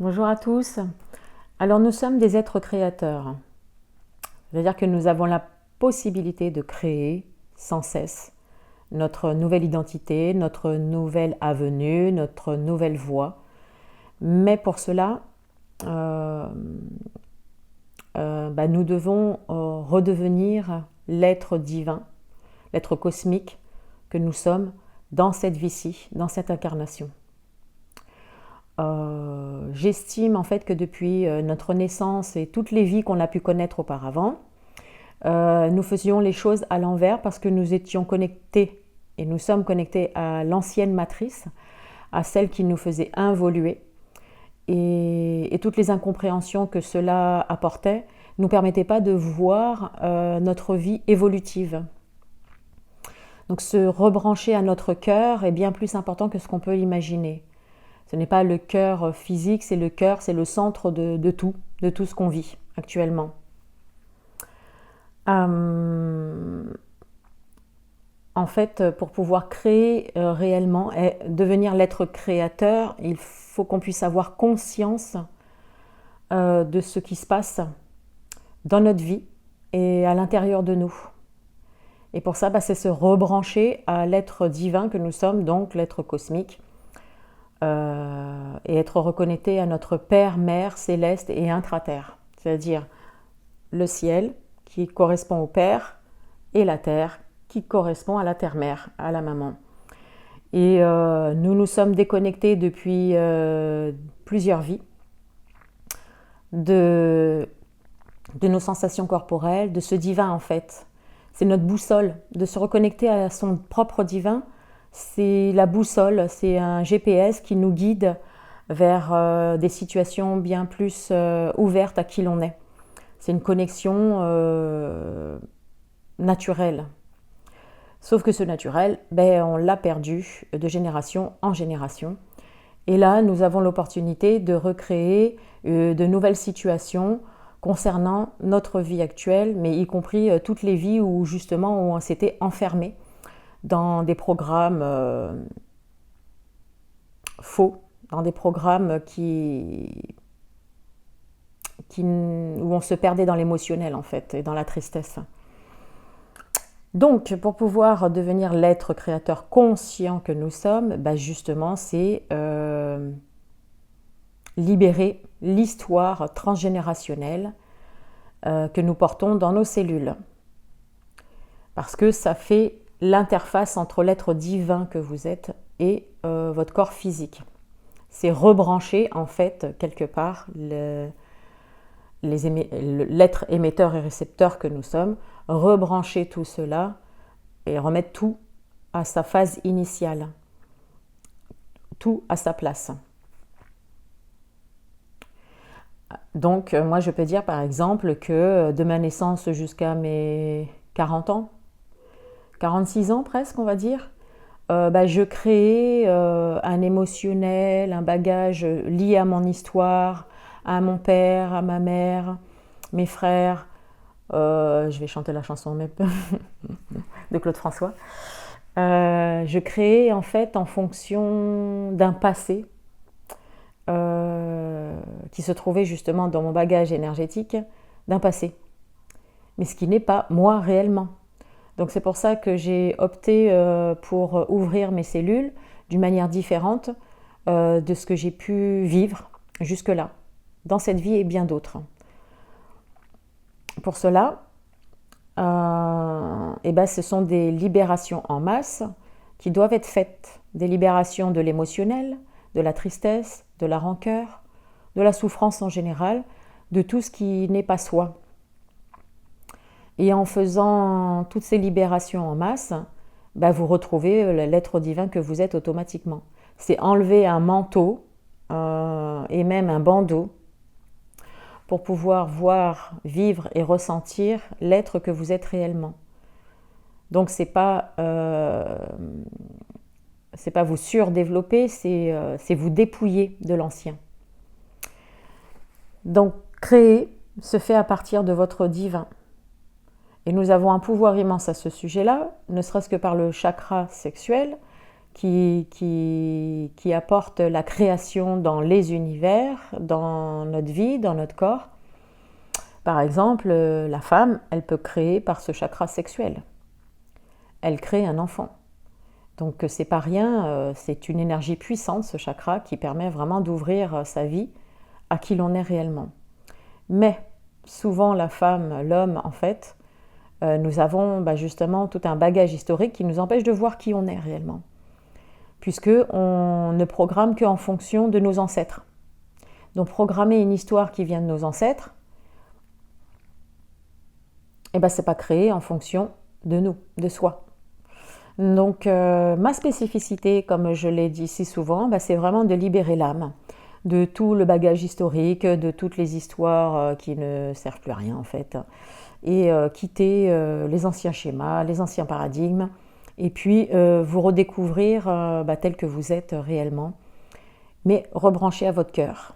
Bonjour à tous. Alors nous sommes des êtres créateurs, c'est-à-dire que nous avons la possibilité de créer sans cesse notre nouvelle identité, notre nouvelle avenue, notre nouvelle voie. Mais pour cela, euh, nous devons redevenir l'être divin, l'être cosmique que nous sommes dans cette vie-ci, dans cette incarnation. J'estime en fait que depuis notre naissance et toutes les vies qu'on a pu connaître auparavant, nous faisions les choses à l'envers parce que nous étions connectés et nous sommes connectés à l'ancienne matrice, à celle qui nous faisait involuer. Et toutes les incompréhensions que cela apportait ne nous permettaient pas de voir notre vie évolutive. Donc se rebrancher à notre cœur est bien plus important que ce qu'on peut imaginer. Ce n'est pas le cœur physique, c'est le cœur, c'est le centre de tout ce qu'on vit actuellement. En fait, pour pouvoir créer réellement et devenir l'être créateur, il faut qu'on puisse avoir conscience de ce qui se passe dans notre vie et à l'intérieur de nous. Et pour ça, c'est se rebrancher à l'être divin que nous sommes, donc l'être cosmique, et être reconnecté à notre Père, Mère, céleste et intraterre, c'est-à-dire le ciel qui correspond au Père et la terre qui correspond à la terre-mère, à la maman. Et nous nous sommes déconnectés depuis plusieurs vies de nos sensations corporelles, de ce divin en fait. C'est notre boussole, de se reconnecter à son propre divin. C'est la boussole, c'est un GPS qui nous guide vers des situations bien plus ouvertes à qui l'on est. C'est une connexion naturelle. Sauf que ce naturel, on l'a perdu de génération en génération. Et là, nous avons l'opportunité de recréer de nouvelles situations concernant notre vie actuelle, mais y compris toutes les vies où justement on s'était enfermé dans des programmes faux, dans des programmes où on se perdait dans l'émotionnel en fait, et dans la tristesse. Donc, pour pouvoir devenir l'être créateur conscient que nous sommes, justement, c'est libérer l'histoire transgénérationnelle que nous portons dans nos cellules. Parce que ça fait l'interface entre l'être divin que vous êtes et votre corps physique. C'est rebrancher, en fait, quelque part, l'être émetteur et récepteur que nous sommes, rebrancher tout cela et remettre tout à sa phase initiale, tout à sa place. Donc moi je peux dire par exemple que de ma naissance jusqu'à mes 40 ans, 46 ans presque on va dire, je créais un émotionnel, un bagage lié à mon histoire, à mon père, à ma mère, mes frères. Je vais chanter la chanson de Claude François. Je créais en fait en fonction d'un passé qui se trouvait justement dans mon bagage énergétique, d'un passé. Mais ce qui n'est pas moi réellement. Donc c'est pour ça que j'ai opté pour ouvrir mes cellules d'une manière différente de ce que j'ai pu vivre jusque-là, dans cette vie et bien d'autres. Pour cela, ce sont des libérations en masse qui doivent être faites. Des libérations de l'émotionnel, de la tristesse, de la rancœur, de la souffrance en général, de tout ce qui n'est pas soi. Et en faisant toutes ces libérations en masse, vous retrouvez l'être divin que vous êtes automatiquement. C'est enlever un manteau et même un bandeau pour pouvoir voir, vivre et ressentir l'être que vous êtes réellement. Donc c'est pas vous surdévelopper, c'est vous dépouiller de l'ancien. Donc créer se fait à partir de votre divin. Et nous avons un pouvoir immense à ce sujet-là, ne serait-ce que par le chakra sexuel, qui apporte la création dans les univers, dans notre vie, dans notre corps. Par exemple, la femme, elle peut créer par ce chakra sexuel. Elle crée un enfant. Donc c'est pas rien, c'est une énergie puissante ce chakra qui permet vraiment d'ouvrir sa vie à qui l'on est réellement. Mais souvent la femme, l'homme en fait, nous avons justement tout un bagage historique qui nous empêche de voir qui on est réellement. Puisqu'on ne programme qu'en fonction de nos ancêtres. Donc programmer une histoire qui vient de nos ancêtres, c'est pas créé en fonction de nous, de soi. Donc ma spécificité, comme je l'ai dit si souvent, c'est vraiment de libérer l'âme de tout le bagage historique, de toutes les histoires qui ne servent plus à rien en fait, et quitter les anciens schémas, les anciens paradigmes, et puis vous redécouvrir tel que vous êtes réellement, mais rebrancher à votre cœur.